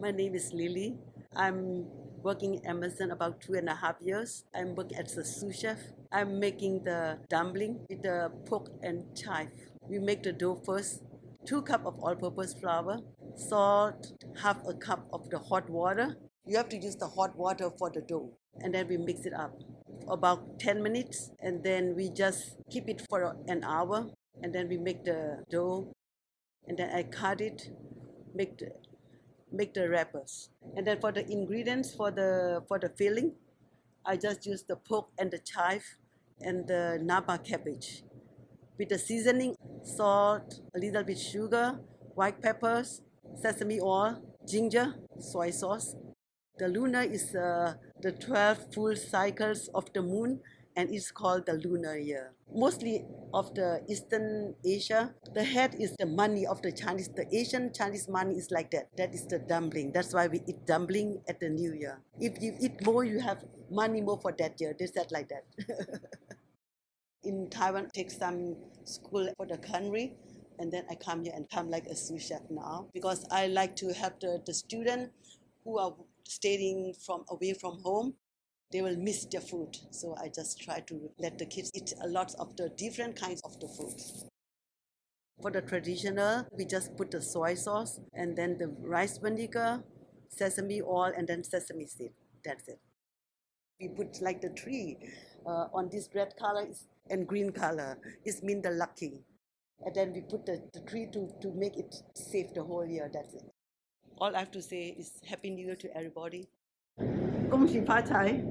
My name is Lily. I'm working in Emerson about 2.5 years. I'm working as a sous chef. I'm making the dumpling with the pork and chive. We make the dough first. 2 cups of all-purpose flour, salt, half a cup of the hot water. You have to use the hot water for the dough. And then we mix it up about 10 minutes. And then we just keep it for an hour. And then we make the dough. And then I cut it, make the wrappers. And then for the ingredients for the filling, I just use the pork and the chive and the napa cabbage. With the seasoning, salt, a little bit sugar, white peppers, sesame oil, ginger, soy sauce. The lunar is the 12 full cycles of the moon, and it's called the lunar year. Mostly of the Eastern Asia, the head is the money of the Chinese. The Asian Chinese money is like that. That is the dumpling. That's why we eat dumpling at the New Year. If you eat more, you have money more for that year. They said like that. In Taiwan, take some school for the country, and then I come here and come like a sous chef now because I like to help the students who are staying away from home. They will miss their food. So I just try to let the kids eat a lot of the different kinds of the food. For the traditional, we just put the soy sauce and then the rice vinegar, sesame oil, and then sesame seed. That's it. We put like the tree on this red color and green color. It means the lucky. And then we put the tree to make it safe the whole year. That's it. All I have to say is Happy New Year to everybody. 恭喜发财